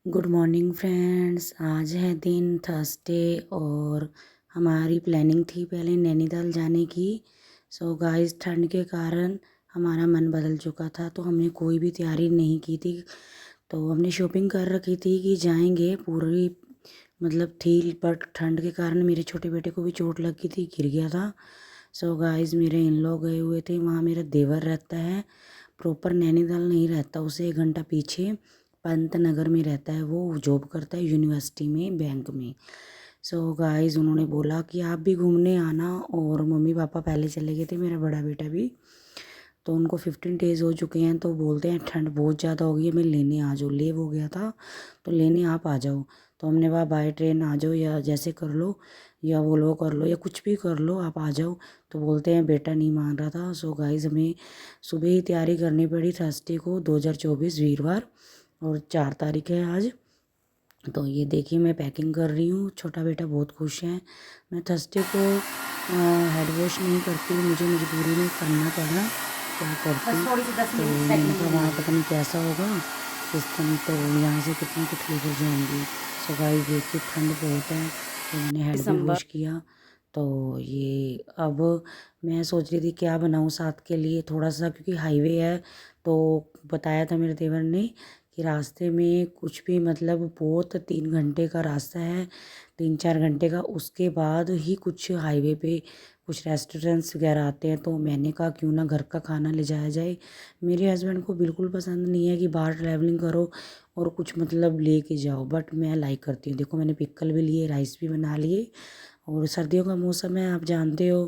Good morning friends. आज है दिन थर्सडे और हमारी प्लानिंग थी पहले नैनीताल जाने की। सो गाइस, ठंड के कारण हमारा मन बदल चुका था, तो हमने कोई भी तैयारी नहीं की थी। तो हमने शॉपिंग कर रखी थी कि जाएंगे पूरी, मतलब थी, बट ठंड के कारण मेरे छोटे बेटे को भी चोट लग गई थी, गिर गया था। सो गाइस, मेरे इन लोग गए हुए थे वहाँ। मेरा देवर रहता है, प्रॉपर नैनीताल नहीं रहता, उसे 1 घंटा पीछे पंत नगर में रहता है। वो जॉब करता है यूनिवर्सिटी में, बैंक में। सो गाइस, उन्होंने बोला कि आप भी घूमने आना, और मम्मी पापा पहले चले गए थे, मेरा बड़ा बेटा भी। तो उनको 15 डेज़ हो चुके हैं, तो बोलते हैं ठंड बहुत ज़्यादा हो गई है, मैं लेने आ जाओ। लीव हो गया था तो लेने आप आ जाओ। तो हमने कहा बाय ट्रेन आ जाओ, या जैसे कर लो, या वोल्वो कर लो, या कुछ भी कर लो, आप आ जाओ। तो बोलते हैं बेटा नहीं मान रहा था। सो गाइस, हमें सुबह ही तैयारी करनी पड़ी थर्सडे को, 2024 वीरवार, और 4 तारीख है आज। तो ये देखिए, मैं पैकिंग कर रही हूँ। छोटा बेटा बहुत खुश है। मैं थर्सडे को हेड वॉश नहीं करती, मुझे मजबूरी में करना पड़ा, क्या करती। तो मैंने कहा वहाँ पता नहीं कैसा होगा सिस्टम, तो यहाँ से कितनी तकलीफ हो जाएंगी। सो गाइस देखिए, ठंड बहुत है, तो मैंने हेड भी वॉश किया। तो ये अब मैं सोच रही थी क्या बनाऊँ साथ के लिए थोड़ा सा, क्योंकि हाईवे है। तो बताया था मेरे देवर ने कि रास्ते में कुछ भी, मतलब बहुत 3 घंटे का रास्ता है, 3-4 घंटे का, उसके बाद ही कुछ हाईवे पे कुछ रेस्टोरेंट्स वगैरह आते हैं। तो मैंने कहा क्यों ना घर का खाना ले जाया जाए। मेरे हस्बैंड को बिल्कुल पसंद नहीं है कि बाहर ट्रैवलिंग करो और कुछ मतलब ले के जाओ, बट मैं लाइक करती हूँ। देखो, मैंने पिक्कल भी लिए, राइस भी बना लिए, और सर्दियों का मौसम है आप जानते हो,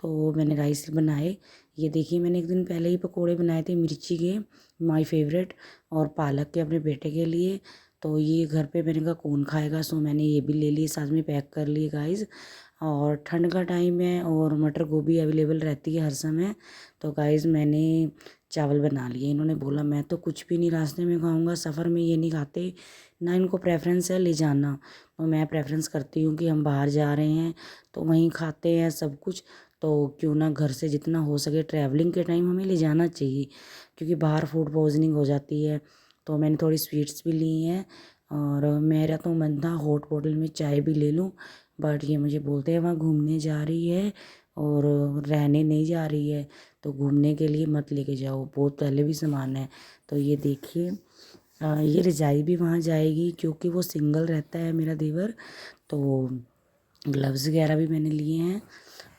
तो मैंने राइस बनाए। ये देखिए, मैंने एक दिन पहले ही पकोड़े बनाए थे मिर्ची के, माय फेवरेट, और पालक के अपने बेटे के लिए। तो ये घर पे मैंने कहा कौन खाएगा, सो मैंने ये भी ले लिए, साथ में पैक कर लिए गाइस। और ठंड का टाइम है और मटर गोभी अवेलेबल रहती है हर समय। तो गाइस, मैंने चावल बना लिए। इन्होंने बोला मैं तो कुछ भी नहीं रास्ते में खाऊंगा, सफ़र में ये नहीं खाते, ना इनको प्रेफरेंस है ले जाना। तो मैं प्रेफरेंस करती हूँ कि हम बाहर जा रहे हैं तो वहीं खाते हैं सब कुछ। तो क्यों ना घर से जितना हो सके ट्रैवलिंग के टाइम हमें ले जाना चाहिए, क्योंकि बाहर फूड पॉइजनिंग हो जाती है। तो मैंने थोड़ी स्वीट्स भी ली हैं, और मेरा तो मन था हॉट बॉटल में चाय भी ले लूँ, बट ये मुझे बोलते हैं वहाँ घूमने जा रही है और रहने नहीं जा रही है, तो घूमने के लिए मत लेके जाओ, बहुत पहले भी सामान है। तो ये देखिए, ये रजाई भी वहाँ जाएगी, क्योंकि वो सिंगल रहता है मेरा देवर। तो ग्लव्स वगैरह भी मैंने लिए हैं,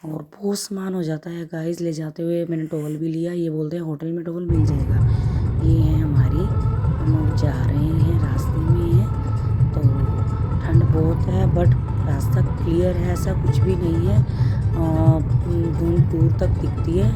और बहुत सामान हो जाता है गाइस ले जाते हुए। मैंने टॉवल भी लिया, ये बोलते हैं होटल में टॉवल मिल जाएगा। ये है हमारी, हम अब जा रहे हैं, रास्ते में है। तो ठंड बहुत है, बट रास्ता क्लियर है, ऐसा कुछ भी नहीं है। धुंध दूर तक दिखती है,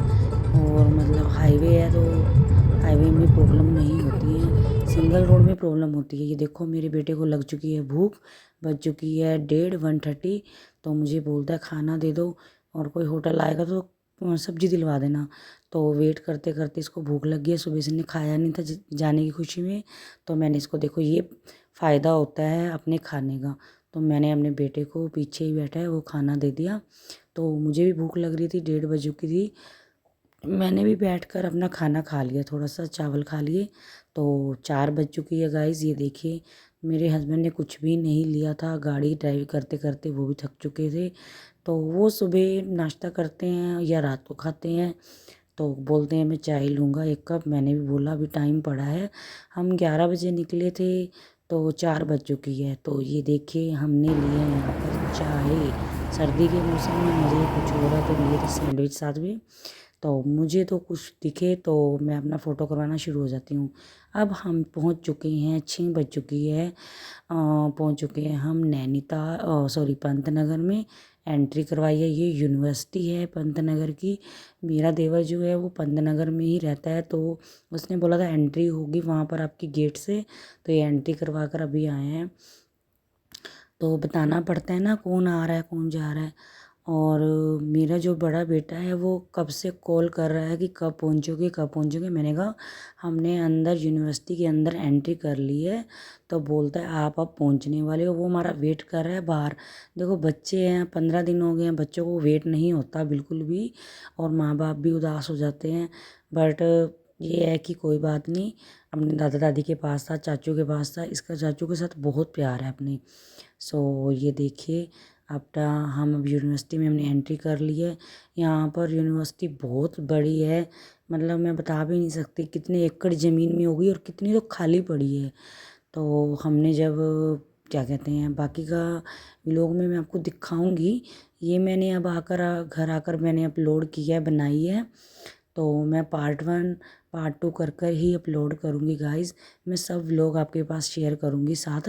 और मतलब हाईवे है, तो हाईवे में प्रॉब्लम नहीं होती है, सिंगल रोड में प्रॉब्लम होती है। ये देखो, मेरे बेटे को लग चुकी है भूख, बज चुकी है 1:30। तो मुझे बोलता है खाना दे दो, और कोई होटल आएगा तो सब्जी दिलवा देना। तो वेट करते करते इसको भूख लग गई है, सुबह से ने खाया नहीं था जाने की खुशी में। तो मैंने इसको, देखो ये फ़ायदा होता है अपने खाने का, तो मैंने अपने बेटे को, पीछे ही बैठा है वो, खाना दे दिया। तो मुझे भी भूख लग रही थी, 1:30 बज चुकी थी, मैंने भी बैठकर अपना खाना खा लिया, थोड़ा सा चावल खा लिए। तो 4 बज चुकी है गाइस। ये देखिए, मेरे हस्बैंड ने कुछ भी नहीं लिया था, गाड़ी ड्राइव करते करते वो भी थक चुके थे। तो वो सुबह नाश्ता करते हैं या रात को खाते हैं, तो बोलते हैं मैं चाय लूँगा 1 कप। मैंने भी बोला अभी टाइम पड़ा है, हम 11 बजे निकले थे, तो 4 बज चुकी है। तो ये देखिए, हमने लिए हैं यहाँ पर चाय। सर्दी के मौसम में मज़े कुछ हो रहा, तो लिए थे सैंडविच साथ में। तो मुझे तो कुछ दिखे तो मैं अपना फ़ोटो करवाना शुरू हो जाती हूँ। अब हम पहुँच चुके हैं, 6 बज चुकी है, पहुँच चुके हैं हम नैनीताल, सॉरी पंतनगर में। एंट्री करवाई है, ये यूनिवर्सिटी है पंतनगर की। मेरा देवर जो है वो पंतनगर में ही रहता है, तो उसने बोला था एंट्री होगी वहाँ पर आपकी गेट से। तो ये एंट्री करवा कर अभी आए हैं। तो बताना पड़ता है ना कौन आ रहा है कौन जा रहा है। और मेरा जो बड़ा बेटा है वो कब से कॉल कर रहा है कि कब पहुँचोगे कब पहुँचोगे। मैंने कहा हमने अंदर यूनिवर्सिटी के अंदर एंट्री कर ली है। तो बोलता है आप अब पहुँचने वाले हो, वो हमारा वेट कर रहा है बाहर। देखो बच्चे हैं, 15 दिन हो गए हैं, बच्चों को वेट नहीं होता बिल्कुल भी, और माँ बाप भी उदास हो जाते हैं। बट ये है कि कोई बात नहीं, अपने दादा दादी के पास था, चाचू के पास था, इसका चाचू के साथ बहुत प्यार है अपने। सो ये देखिए अपना हम अब यूनिवर्सिटी में हमने एंट्री कर ली है। यहाँ पर यूनिवर्सिटी बहुत बड़ी है, मतलब मैं बता भी नहीं सकती कितने एकड़ ज़मीन में होगी और कितनी तो खाली पड़ी है। तो हमने जब क्या कहते हैं बाकी का व्लॉग में मैं आपको दिखाऊंगी। ये मैंने अब घर आकर मैंने अपलोड किया है, बनाई है। तो मैं पार्ट 1 पार्ट 2 कर कर ही अपलोड करूँगी गाइस। मैं सब व्लॉग आपके पास शेयर करूँगी साथ।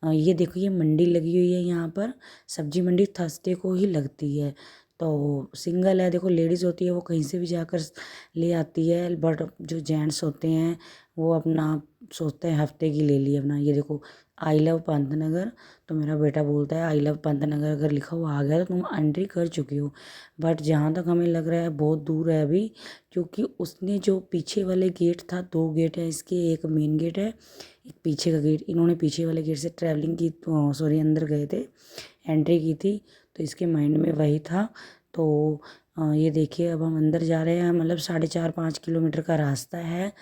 ये देखो ये मंडी लगी हुई है यहाँ पर, सब्जी मंडी थर्सडे को ही लगती है। तो सिंगल है, देखो लेडीज़ होती है वो कहीं से भी जाकर ले आती है, बट जो जेंट्स होते हैं वो अपना सोचते हैं हफ्ते की ले ली अपना। ये देखो आई लव पंतनगर, तो मेरा बेटा बोलता है आई लव पंतनगर अगर लिखा हुआ आ गया तो तुम एंट्री कर चुकी हो। बट जहाँ तक हमें लग रहा है बहुत दूर है अभी, क्योंकि उसने जो पीछे वाले गेट था, 2 गेट है इसके, एक मेन गेट है एक पीछे का गेट, इन्होंने पीछे वाले गेट से ट्रैवलिंग की, सॉरी अंदर गए थे, एंट्री की थी, तो इसके माइंड में वही था। तो ये देखिए अब हम अंदर जा रहे हैं, मतलब 4.5-5 किलोमीटर का रास्ता है।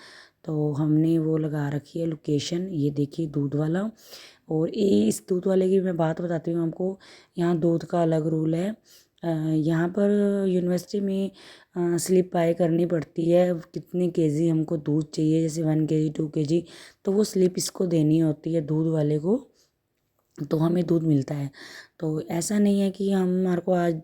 तो हमने वो लगा रखी है लोकेशन, ये देखिए दूध वाला। और ये इस दूध वाले की मैं बात बताती हूँ आपको। यहाँ दूध का अलग रूल है। यहाँ पर यूनिवर्सिटी में स्लिप बाय करनी पड़ती है, कितने केजी हमको दूध चाहिए, जैसे 1 केजी 2 केजी, तो वो स्लिप इसको देनी होती है दूध वाले को, तो हमें दूध मिलता है। तो ऐसा नहीं है कि हमारे को आज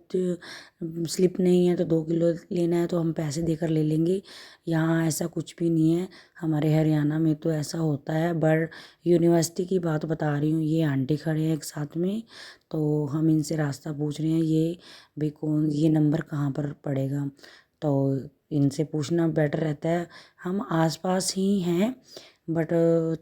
स्लिप नहीं है तो 2 किलो लेना है तो हम पैसे देकर ले लेंगे, यहाँ ऐसा कुछ भी नहीं है। हमारे हरियाणा में तो ऐसा होता है, बट यूनिवर्सिटी की बात बता रही हूँ। ये आंटी खड़े हैं एक साथ में, तो हम इनसे रास्ता पूछ रहे हैं, ये भाई कौन, ये नंबर कहाँ पर पड़ेगा, तो इनसे पूछना बेटर रहता है। हम आसपास ही हैं, बट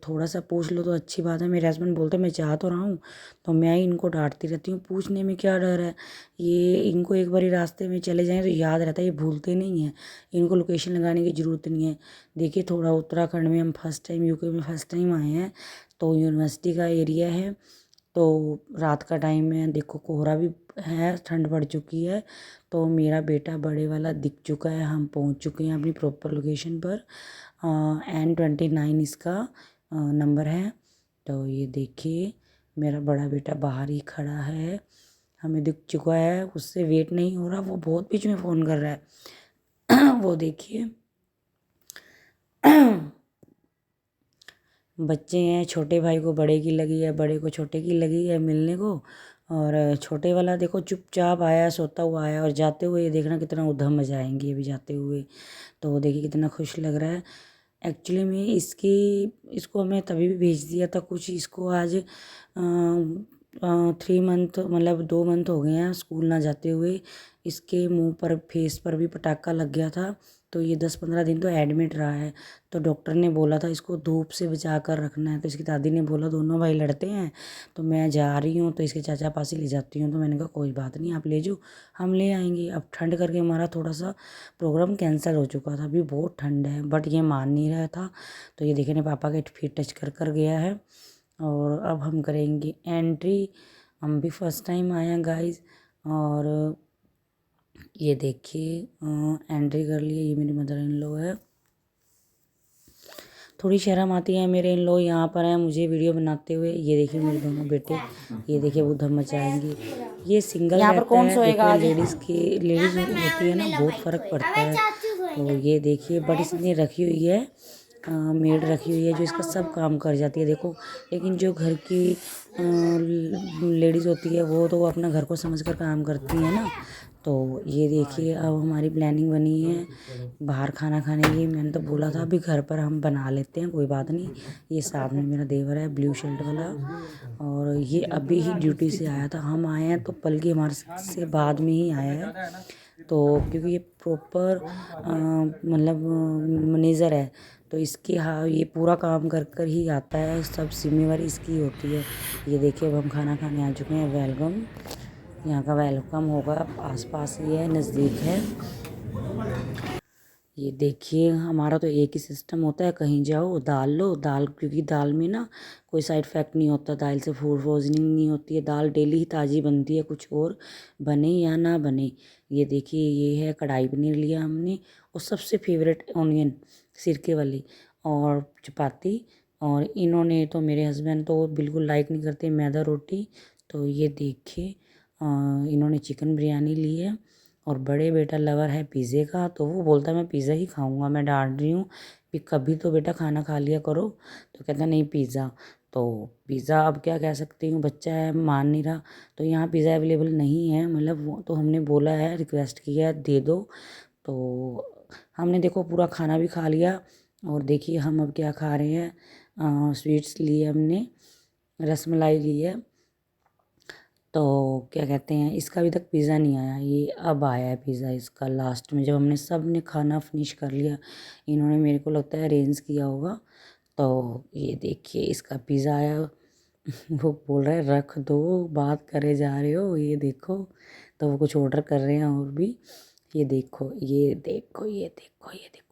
थोड़ा सा पूछ लो तो अच्छी बात है। मेरे हस्बैंड बोलते हैं मैं जा तो रहा हूँ, तो मैं ही इनको डांटती रहती हूँ, पूछने में क्या डर है। ये इनको एक बारी रास्ते में चले जाएं तो याद रहता है, ये भूलते नहीं हैं, इनको लोकेशन लगाने की ज़रूरत नहीं है। देखिए थोड़ा उत्तराखंड में हम फर्स्ट टाइम, यूके में फर्स्ट टाइम आए हैं, तो यूनिवर्सिटी का एरिया है, तो रात का टाइम है, देखो कोहरा भी है, ठंड पड़ चुकी है। तो मेरा बेटा बड़े वाला दिख चुका है, हम पहुंच चुके हैं अपनी प्रॉपर लोकेशन पर। N29 इसका नंबर है। तो ये देखिए मेरा बड़ा बेटा बाहर ही खड़ा है, हमें दिख चुका है, उससे वेट नहीं हो रहा, वो बहुत बीच में फ़ोन कर रहा है। वो देखिए बच्चे हैं, छोटे भाई को बड़े की लगी है, बड़े को छोटे की लगी है मिलने को, और छोटे वाला देखो चुपचाप आया, सोता हुआ आया, और जाते हुए ये देखना कितना उधम मचाएंगे अभी जाते हुए। तो वो देखिए कितना खुश लग रहा है। एक्चुअली में इसको हमने तभी भी भेज दिया था, कुछ इसको आज 3 मंथ मतलब 2 मंथ हो गए हैं स्कूल ना जाते हुए। इसके मुंह पर फेस पर भी पटाखा लग गया था, तो ये 10-15 दिन तो एडमिट रहा है। तो डॉक्टर ने बोला था इसको धूप से बचा कर रखना है, तो इसकी दादी ने बोला दोनों भाई लड़ते हैं, तो मैं जा रही हूँ तो इसके चाचा पास ही ले जाती हूँ। तो मैंने कहा कोई बात नहीं आप ले जाओ, हम ले आएंगे। अब ठंड करके हमारा थोड़ा सा प्रोग्राम कैंसिल हो चुका था, अभी बहुत ठंड है, बट ये मान नहीं रहा था। तो ये देखने पापा के फिर टच कर कर गया है, और अब हम करेंगे एंट्री। हम भी फर्स्ट टाइम आए हैं गाइस, और ये देखिए एंट्री कर लिए। ये मेरी मदर इन लॉ है, थोड़ी शर्म आती है मेरे इन लॉ यहाँ पर हैं मुझे वीडियो बनाते हुए। ये देखिए मेरे दोनों बेटे, ये देखिए वो धम मचाएंगे। ये सिंगल रहता है, देखो लेडीज़ होती है ना, बहुत फ़र्क पड़ता है। तो ये देखिए बट इसने रखी हुई है, मेड रखी हुई है जो इसका सब काम कर जाती है देखो। लेकिन जो घर की लेडीज़ होती है वो तो अपना घर को समझ कर काम करती है ना। तो ये देखिए अब हमारी प्लानिंग बनी है बाहर खाना खाने की। मैंने तो बोला था अभी घर पर हम बना लेते हैं, कोई बात नहीं। ये साथ में मेरा देवर है ब्लू शर्ट वाला, और ये अभी ही ड्यूटी से आया था। हम आए हैं तो बल्कि हमारे से बाद में ही आया है, तो क्योंकि ये प्रॉपर मतलब मैनेजर है, तो इसकी हाँ ये पूरा काम कर कर ही आता है, सब जिम्मेवारी इसकी होती है। ये देखिए अब हम खाना खाने आ चुके हैं। वेलकम, यहाँ का वेलकम होगा, आसपास ही है, नज़दीक है। ये देखिए हमारा तो एक ही सिस्टम होता है, कहीं जाओ दाल लो, दाल क्योंकि दाल में ना कोई साइड इफेक्ट नहीं होता, दाल से फूड पॉइजनिंग नहीं होती है, दाल डेली ही ताज़ी बनती है, कुछ और बने या ना बने। ये देखिए ये है कढ़ाई पनीर लिया हमने, और सबसे फेवरेट ऑनियन, सिरके वाली, और चपाती। और इन्होंने तो, मेरे हस्बैंड तो बिल्कुल लाइक नहीं करते मैदा रोटी। तो ये देखिए इन्होंने चिकन बिरयानी ली है। और बड़े बेटा लवर है पिज़्ज़े का, तो वो बोलता है मैं पिज़्ज़ा ही खाऊंगा। मैं डांट रही हूँ कि कभी तो बेटा खाना खा लिया करो, तो कहता नहीं पिज़्ज़ा। तो पिज़्ज़ा अब क्या कह सकती हूँ, बच्चा है मान नहीं रहा। तो यहाँ पिज़्ज़ा अवेलेबल नहीं है, मतलब वो तो हमने बोला है, रिक्वेस्ट किया है दे दो। तो हमने देखो पूरा खाना भी खा लिया। और देखिए हम अब क्या खा रहे हैं, स्वीट्स लिए हमने, रसमलाई ली है। तो क्या कहते हैं, इसका अभी तक पिज़्ज़ा नहीं आया, ये अब आया है पिज़्ज़ा इसका लास्ट में, जब हमने सब ने खाना फिनिश कर लिया। इन्होंने मेरे को लगता है अरेंज किया होगा। तो ये देखिए इसका पिज़्ज़ा आया। वो बोल रहा है रख दो, बात करे जा रहे हो, ये देखो। तो वो कुछ ऑर्डर कर रहे हैं और भी। ये देखो ये देखो ये देखो ये देखो,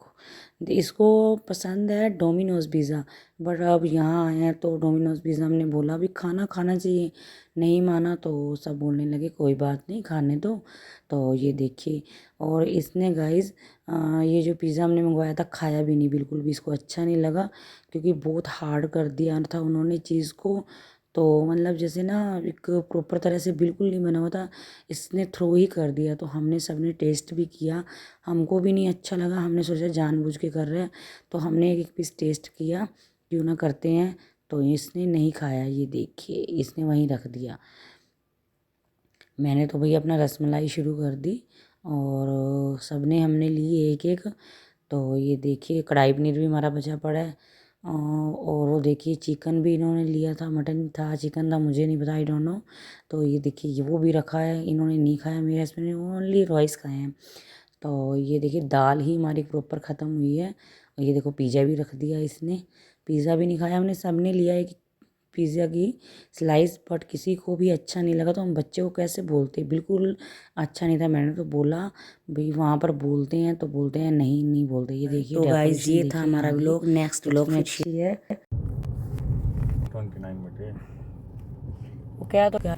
इसको पसंद है डोमिनोज़ पिज़्ज़ा। बट अब यहाँ आए हैं तो डोमिनोज़ पिज़्ज़ा हमने बोला अभी खाना खाना चाहिए, नहीं माना। तो सब बोलने लगे कोई बात नहीं खाने दो। तो ये देखिए, और इसने गाइस ये जो पिज़्ज़ा हमने मंगवाया था खाया भी नहीं, बिल्कुल भी इसको अच्छा नहीं लगा, क्योंकि बहुत हार्ड कर दिया था उन्होंने चीज़ को। तो मतलब जैसे ना एक प्रॉपर तरह से बिल्कुल नहीं बना हुआ था, इसने थ्रो ही कर दिया। तो हमने सबने टेस्ट भी किया, हमको भी नहीं अच्छा लगा। हमने सोचा जानबूझ के कर रहे हैं, तो हमने एक पीस टेस्ट किया, क्यों ना करते हैं। तो इसने नहीं खाया, ये देखिए इसने वहीं रख दिया। मैंने तो भैया अपना रसमलाई शुरू कर दी, और सबने हमने ली एक एक। तो ये देखिए कढ़ाई पनीर भी हमारा बचा पड़ा है। और वो देखिए चिकन भी इन्होंने लिया था, मटन था चिकन था मुझे नहीं पता, आई डोंट नो। तो ये देखिए ये वो भी रखा है, इन्होंने नहीं खाया, मेरे हस्बैंड ने ओनली राइस खाए हैं। तो ये देखिए दाल ही हमारी प्रॉपर ख़त्म हुई है। और ये देखो पिज़्ज़ा भी रख दिया इसने, पिज़्ज़ा भी नहीं खाया हमने, सब ने लिया एक पिज़्ज़ा की स्लाइस, बट किसी को भी अच्छा नहीं लगा। तो हम बच्चे को कैसे बोलते, बिल्कुल अच्छा नहीं था। मैंने तो बोला भाई वहाँ पर बोलते हैं तो बोलते हैं, नहीं नहीं बोलते। ये देखिए तो गाइस ये था हमारा व्लॉग, नेक्स्ट व्लॉग में अच्छी है। 29 बटे वो क्या तो क्या